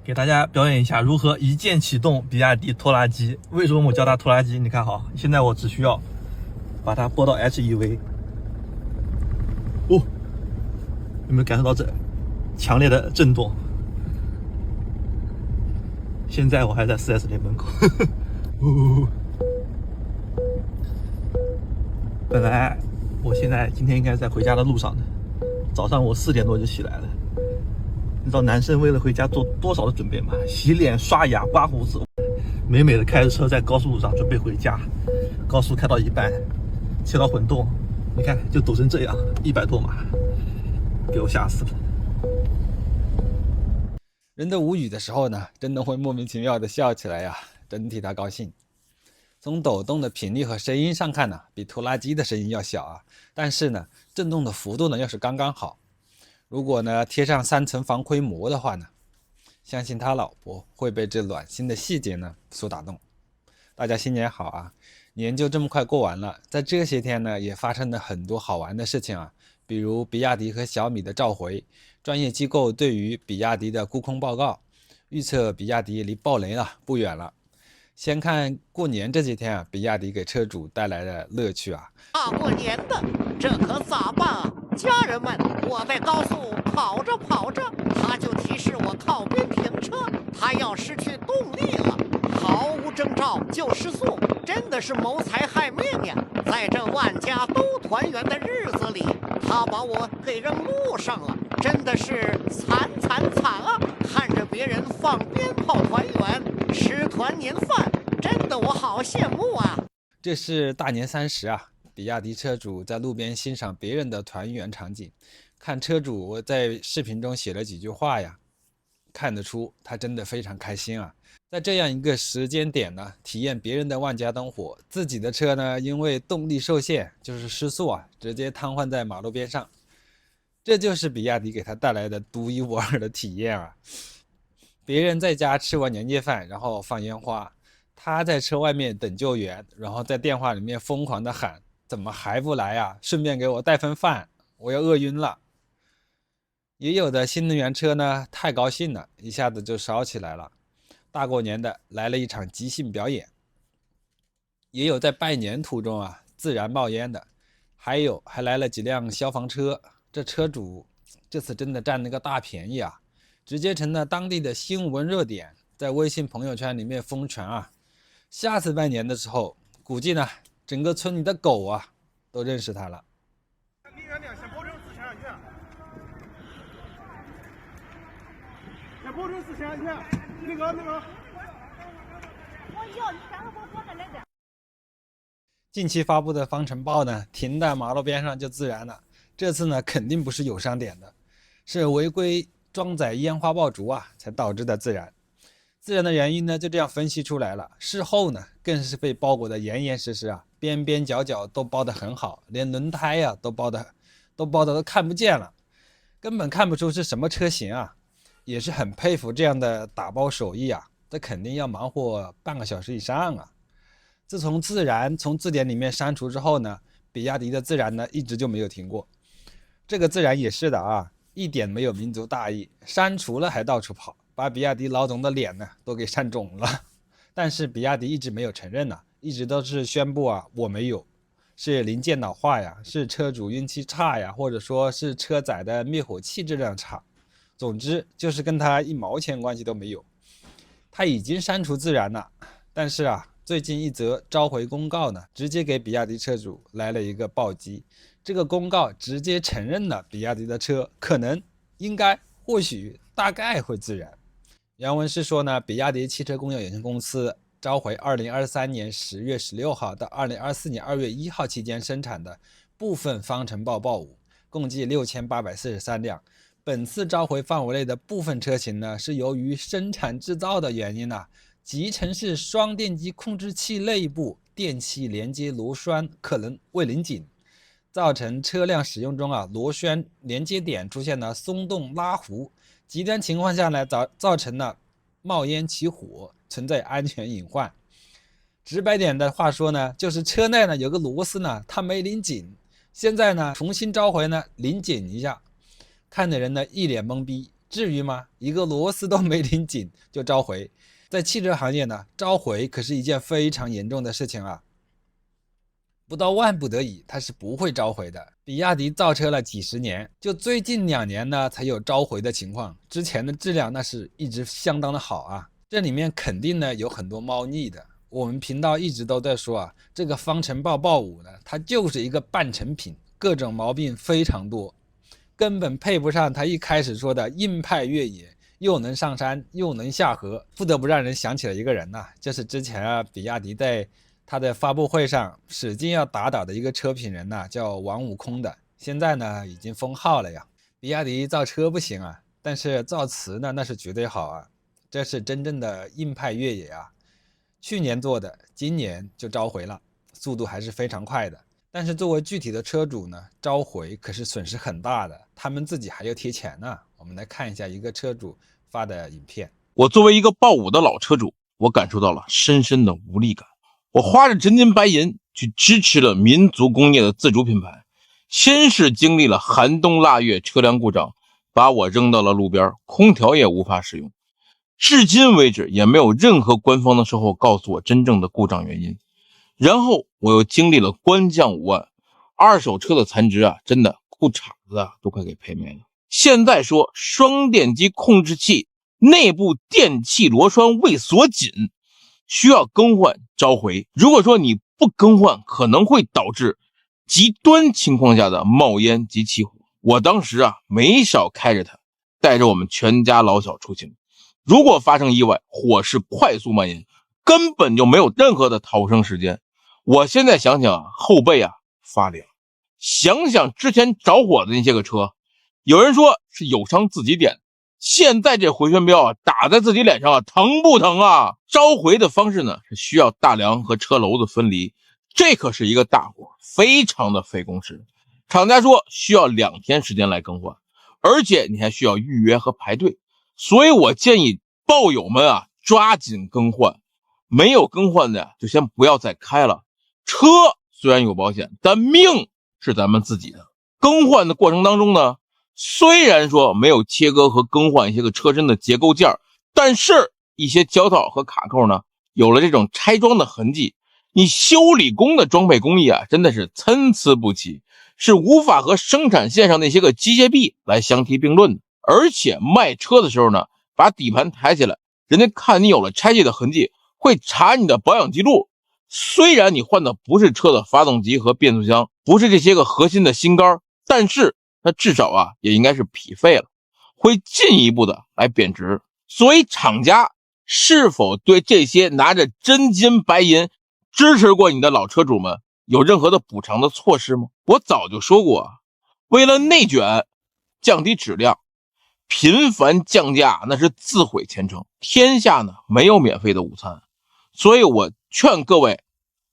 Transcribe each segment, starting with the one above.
给大家表演一下如何一键启动比亚迪拖拉机。为什么我叫它拖拉机？你看好，现在我只需要把它拨到 HEV。哦，有没有感受到这强烈的震动？现在我还在 4S 店门口。哦，本来我今天应该在回家的路上的，早上我4点多就起来了。你知道男生为了回家做多少的准备吗？洗脸、刷牙、刮胡子，美美的开着车在高速路上准备回家。高速开到一半，切到混动，你看就抖成这样，100多码，给我吓死了。人都无语的时候呢，真的会莫名其妙的笑起来呀，真替他高兴。从抖动的频率和声音上看呢，比拖拉机的声音要小啊，但是呢，震动的幅度呢又是刚刚好。如果呢贴上3层防窥膜的话呢，相信他老婆会被这暖心的细节呢所打动。大家新年好啊！年就这么快过完了，在这些天呢也发生了很多好玩的事情啊，比如比亚迪和小米的召回，专业机构对于比亚迪的沽空报告，预测比亚迪离爆雷了不远了。先看过年这几天啊，比亚迪给车主带来的乐趣啊。大过年的，这可咋办啊？家人们，我在高速跑着跑着，他就提示我靠边停车，他要失去动力了，毫无征兆就失速，真的是谋财害命呀！在这万家都团圆的日子里，他把我给扔路上了，真的是惨啊！看着别人放鞭炮团圆，吃团年饭，真的我好羡慕啊！这是大年30啊，比亚迪车主在路边欣赏别人的团圆场景，看车主在视频中写了几句话呀，看得出他真的非常开心啊。在这样一个时间点呢，体验别人的万家灯火，自己的车呢因为动力受限，就是失速啊，直接瘫痪在马路边上。这就是比亚迪给他带来的独一无二的体验啊！别人在家吃完年夜饭，然后放烟花，他在车外面等救援，然后在电话里面疯狂的喊：“怎么还不来啊？顺便给我带份饭，我要饿晕了。”也有的新能源车呢，太高兴了，一下子就烧起来了。大过年的来了一场即兴表演。也有在拜年途中啊，自燃冒烟的，还来了几辆消防车。这车主这次真的占了个大便宜啊，直接成了当地的新闻热点，在微信朋友圈里面疯传啊。下次拜年的时候，估计呢，整个村里的狗啊都认识他了。离远点，先保证自身安全。先保证自身安全。那个，我要你赶快给我过来点。近期发布的方程豹呢，停在马路边上就自燃了。这次呢，肯定不是有伤点的，是违规装载烟花爆竹啊，才导致的自燃。自燃的原因呢，就这样分析出来了。事后呢，更是被包裹的严严实实啊，边边角角都包得很好，连轮胎呀都包的都看不见了，根本看不出是什么车型啊。也是很佩服这样的打包手艺啊，这肯定要忙活半个小时以上啊。自从自燃从字典里面删除之后呢，比亚迪的自燃呢一直就没有停过。这个自燃也是的啊，一点没有民族大义，删除了还到处跑，把比亚迪老总的脸呢都给扇肿了。但是比亚迪一直没有承认呢，一直都是宣布啊，我没有，是零件老化呀，是车主运气差呀，或者说是车载的灭火器质量差，总之就是跟他1毛钱关系都没有。他已经删除自燃了，但是啊，最近一则召回公告呢，直接给比亚迪车主来了一个暴击。这个公告直接承认了比亚迪的车可能、应该、或许、大概会自燃。原文是说呢，比亚迪汽车工业有限公司召回2023年10月16号到2024年2月1号期间生产的部分方程豹豹5，共计6843辆。本次召回范围内的部分车型呢，是由于生产制造的原因呢，集成式双电机控制器内部电气连接螺栓可能未拧紧，造成车辆使用中啊，螺栓连接点出现了松动拉糊，极端情况下呢，造成了冒烟起火，存在安全隐患。直白点的话说呢，就是车内呢有个螺丝呢，它没拧紧，现在呢重新召回呢，拧紧一下，看的人呢一脸懵逼。至于吗？一个螺丝都没拧紧就召回，在汽车行业呢，召回可是一件非常严重的事情啊。不到万不得已，它是不会召回的。比亚迪造车了几十年，就最近2年呢才有召回的情况，之前的质量那是一直相当的好啊。这里面肯定呢有很多猫腻的。我们频道一直都在说啊，这个方程豹豹5呢，它就是一个半成品，各种毛病非常多，根本配不上他一开始说的硬派越野，又能上山又能下河。不得不让人想起了一个人呐，就是之前啊，比亚迪在他的发布会上使劲要打倒的一个车评人呐，叫王悟空的，现在呢已经封号了呀。比亚迪造车不行啊，但是造词呢那是绝对好啊，这是真正的硬派越野啊。去年做的，今年就召回了，速度还是非常快的。但是作为具体的车主呢，召回可是损失很大的，他们自己还要贴钱呢。我们来看一下一个车主发的影片。我作为一个豹5的老车主，我感受到了深深的无力感。我花着真金白银去支持了民族工业的自主品牌，先是经历了寒冬腊月车辆故障，把我扔到了路边，空调也无法使用。至今为止也没有任何官方的售后告诉我真正的故障原因。然后我又经历了官降5万，二手车的残值啊，真的裤衩子啊都快给赔没了。现在说双电机控制器内部电气螺栓未锁紧，需要更换召回。如果说你不更换，可能会导致极端情况下的冒烟及起火。我当时啊没少开着它，带着我们全家老小出行。如果发生意外，火势快速蔓延，根本就没有任何的逃生时间。我现在想想啊，后背啊发凉。想想之前着火的那些个车，有人说是有伤自己点，现在这回旋镖啊打在自己脸上啊，疼不疼啊？召回的方式呢是需要大梁和车楼子分离，这可是一个大活，非常的费工时。厂家说需要2天时间来更换，而且你还需要预约和排队。所以我建议豹友们啊抓紧更换，没有更换的就先不要再开了。车虽然有保险，但命是咱们自己的。更换的过程当中呢，虽然说没有切割和更换一些个车身的结构件，但是一些胶套和卡扣呢有了这种拆装的痕迹。你修理工的装配工艺啊真的是参差不齐，是无法和生产线上那些个机械臂来相提并论的。而且卖车的时候呢，把底盘抬起来，人家看你有了拆卸的痕迹，会查你的保养记录。虽然你换的不是车的发动机和变速箱，不是这些个核心的芯杆，但是它至少啊也应该是匹配了，会进一步的来贬值。所以厂家是否对这些拿着真金白银支持过你的老车主们有任何的补偿的措施吗？我早就说过啊，为了内卷降低质量，频繁降价那是自毁前程。天下呢没有免费的午餐，所以我劝各位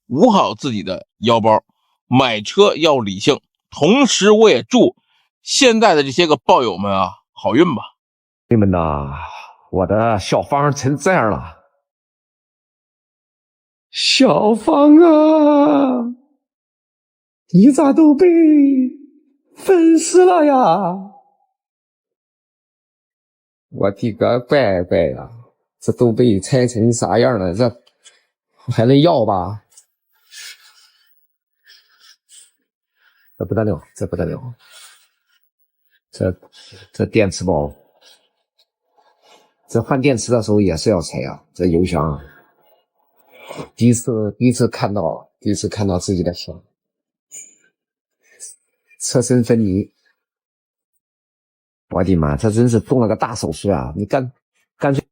捂好自己的腰包，买车要理性。同时我也祝现在的这些个豹友们啊好运吧。你们呐，我的小芳成这样了。小芳啊，你咋都被粉死了呀？我的个乖乖呀，这都被拆成啥样了？这还能要吧？这不得了，这不得了！这电池包，这换电池的时候也是要拆啊。这油箱，第一次看到自己的车，车身分离。我的妈，这真是动了个大手术啊！你干脆。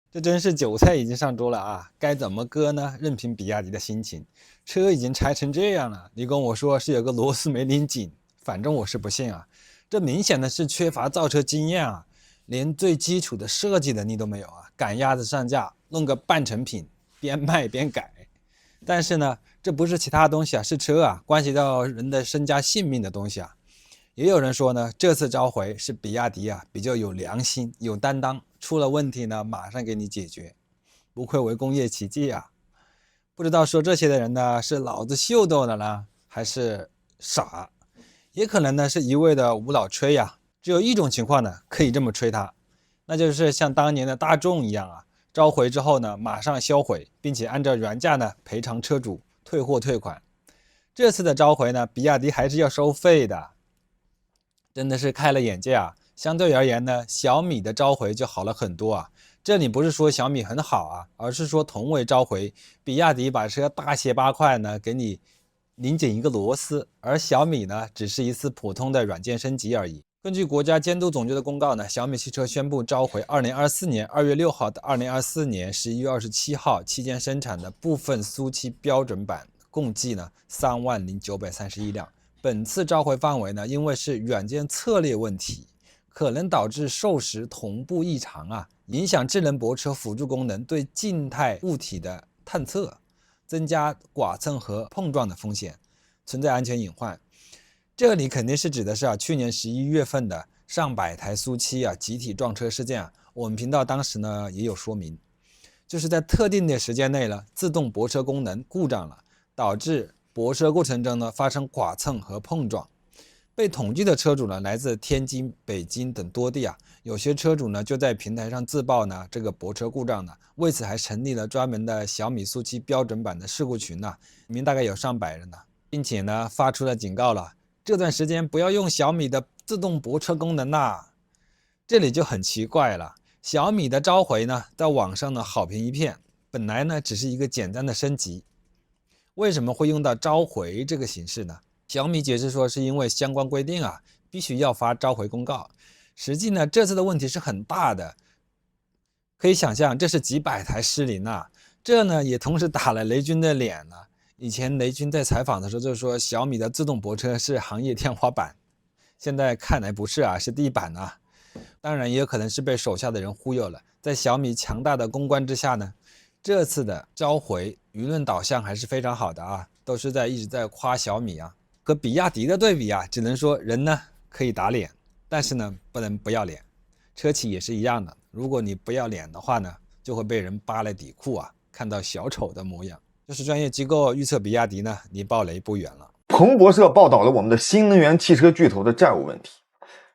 这真是韭菜已经上桌了啊！该怎么割呢？任凭比亚迪的心情。车已经拆成这样了，你跟我说是有个螺丝没拧紧，反正我是不信啊！这明显的是缺乏造车经验啊，连最基础的设计能力都没有啊！赶鸭子上架，弄个半成品，边卖边改。但是呢，这不是其他东西啊，是车啊，关系到人的身家性命的东西啊。也有人说呢，这次召回是比亚迪啊比较有良心、有担当，出了问题呢马上给你解决，不愧为工业奇迹啊！不知道说这些的人呢是脑子秀逗的呢，还是傻？也可能呢是一味的无脑吹呀。只有一种情况呢可以这么吹他，那就是像当年的大众一样啊，召回之后呢，马上销毁，并且按照原价呢赔偿车主，退货退款。这次的召回呢，比亚迪还是要收费的，真的是开了眼界啊！相对而言呢，小米的召回就好了很多啊。这里不是说小米很好啊，而是说同为召回，比亚迪把车大卸8块呢，给你拧紧一个螺丝，而小米呢，只是一次普通的软件升级而已。根据国家监督总局的公告呢，小米汽车宣布召回2024年2月6号到2024年11月27号期间生产的部分苏7标准版，共计呢30931辆。本次召回范围呢，因为是软件策略问题，可能导致授时同步异常啊，影响智能泊车辅助功能对静态物体的探测，增加剐蹭和碰撞的风险，存在安全隐患。这里肯定是指的是去年11月份的上百台苏7集体撞车事件啊，我们频道当时呢也有说明，就是在特定的时间内呢，自动泊车功能故障了，导致泊车过程中呢发生剐蹭和碰撞。被统计的车主呢来自天津、北京等多地啊，有些车主呢就在平台上自曝呢这个泊车故障呢，为此还成立了专门的小米苏7标准版的事故群呢，里面大概有上百人呢，并且呢发出了警告了，这段时间不要用小米的自动泊车功能啦。这里就很奇怪了，小米的召回呢在网上呢好评一片，本来呢只是一个简单的升级，为什么会用到召回这个形式呢？小米解释说是因为相关规定啊，必须要发召回公告。实际呢，这次的问题是很大的，可以想象这是几百台失灵啊。这呢也同时打了雷军的脸了。以前雷军在采访的时候就说小米的自动泊车是行业天花板，现在看来不是啊，是地板啊。当然也有可能是被手下的人忽悠了。在小米强大的公关之下呢，这次的召回舆论导向还是非常好的啊，都是一直在夸小米啊。和比亚迪的对比啊，只能说人呢可以打脸，但是呢不能不要脸。车企也是一样的，如果你不要脸的话呢，就会被人扒了底裤啊，看到小丑的模样。就是专业机构预测比亚迪呢离爆雷不远了。彭博社报道了我们的新能源汽车巨头的债务问题，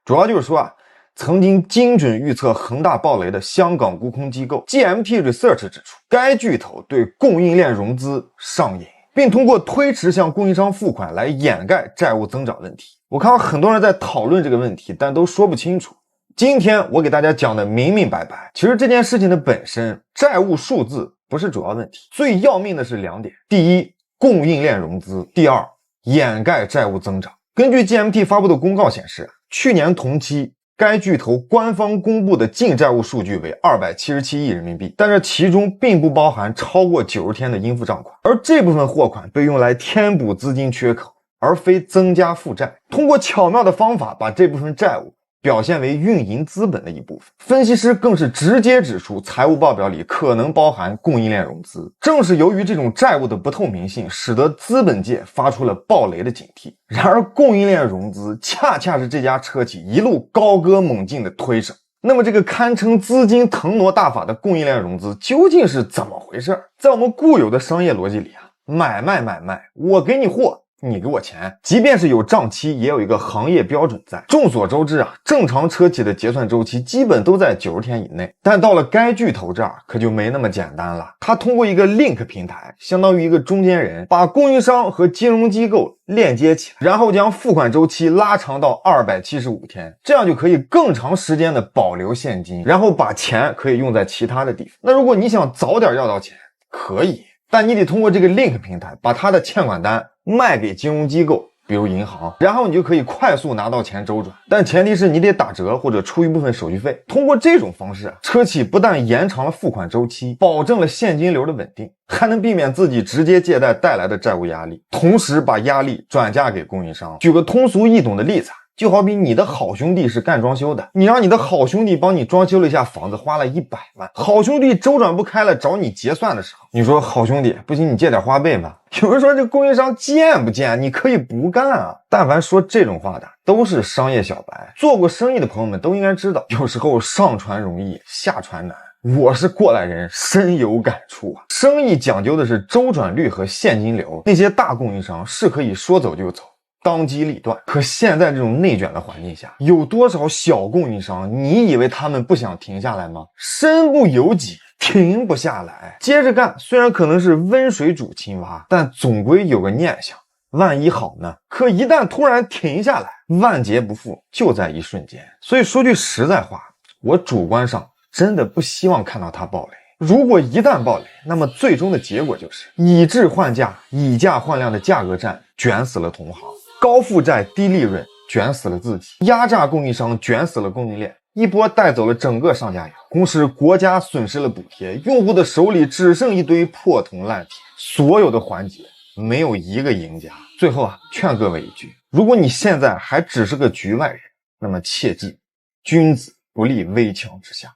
主要就是说曾经精准预测恒大爆雷的香港沽空机构 GMT Research 指出，该巨头对供应链融资上瘾，并通过推迟向供应商付款来掩盖债务增长问题。我看到很多人在讨论这个问题，但都说不清楚。今天我给大家讲的明明白白，其实这件事情的本身，债务数字不是主要问题，最要命的是2点：第一，供应链融资；第二，掩盖债务增长。根据 GMT 发布的公告显示，去年同期该巨头官方公布的净债务数据为277亿人民币，但是其中并不包含超过90天的应付账款，而这部分货款被用来填补资金缺口，而非增加负债。通过巧妙的方法把这部分债务表现为运营资本的一部分。分析师更是直接指出，财务报表里可能包含供应链融资。正是由于这种债务的不透明性，使得资本界发出了爆雷的警惕。然而供应链融资恰恰是这家车企一路高歌猛进的推手。那么这个堪称资金腾挪大法的供应链融资究竟是怎么回事？在我们固有的商业逻辑里买卖，我给你货，你给我钱。即便是有账期，也有一个行业标准在。众所周知正常车企的结算周期基本都在90天以内，但到了该巨头这儿可就没那么简单了。它通过一个 link 平台，相当于一个中间人，把供应商和金融机构链接起来，然后将付款周期拉长到275天，这样就可以更长时间的保留现金，然后把钱可以用在其他的地方。那如果你想早点要到钱，可以，但你得通过这个 link 平台把它的欠款单卖给金融机构，比如银行，然后你就可以快速拿到钱周转，但前提是你得打折或者出一部分手续费。通过这种方式车企不但延长了付款周期，保证了现金流的稳定，还能避免自己直接借贷带来的债务压力，同时把压力转嫁给供应商。举个通俗易懂的例子，就好比你的好兄弟是干装修的，你让你的好兄弟帮你装修了一下房子，花了100万，好兄弟周转不开了找你结算的时候，你说好兄弟不行，你借点花呗吧。有人说这供应商贱不贱？你可以不干但凡说这种话的都是商业小白，做过生意的朋友们都应该知道，有时候上船容易下船难。我是过来人，深有感触生意讲究的是周转率和现金流，那些大供应商是可以说走就走，当机立断。可现在这种内卷的环境下，有多少小供应商，你以为他们不想停下来吗？身不由己，停不下来，接着干。虽然可能是温水煮青蛙，但总归有个念想，万一好呢？可一旦突然停下来，万劫不复，就在一瞬间。所以说句实在话，我主观上真的不希望看到它暴雷。如果一旦暴雷，那么最终的结果就是以质换价、以价换量的价格战卷死了同行，高负债低利润卷死了自己，压榨供应商卷死了供应链，一波带走了整个上下游，同时国家损失了补贴，用户的手里只剩一堆破铜烂铁，所有的环节没有一个赢家。最后劝各位一句，如果你现在还只是个局外人，那么切记，君子不立危墙之下。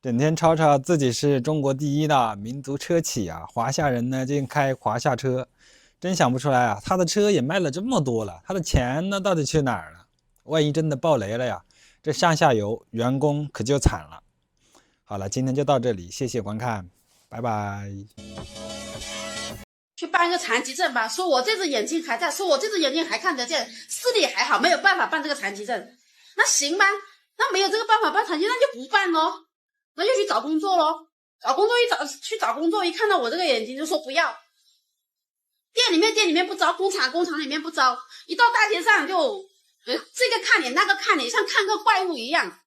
整天吵吵自己是中国第一的民族车企啊，华夏人呢竟开华夏车，真想不出来啊，他的车也卖了这么多了，他的钱呢到底去哪儿了？万一真的爆雷了呀，这上下游员工可就惨了。好了，今天就到这里，谢谢观看，拜拜。去办一个残疾证吧，说我这只眼睛还在，说我这只眼睛还看得见，视力还好，没有办法办这个残疾证。那行吧，那没有这个办法办残疾证，那就不办咯，那就去找工作咯。找工作去找工作，一看到我这个眼睛就说不要。店里面不招，工厂里面不招，一到大街上就这个看你那个看你，像看个怪物一样。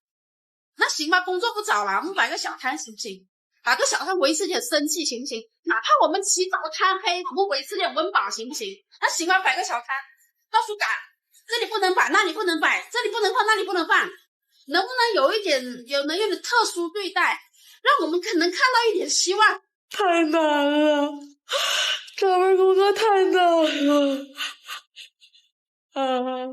那行吧，工作不找了，我们摆个小摊行不行？把个小摊维持点生气行不行？哪怕我们起早贪黑，我们维持点温饱行不行？那行吧，摆个小摊，到处赶，这里不能摆，那里不能摆，这里不能放，那里不能放，能不能有点特殊对待，让我们能看到一点希望？太难了，这份工作太难了啊！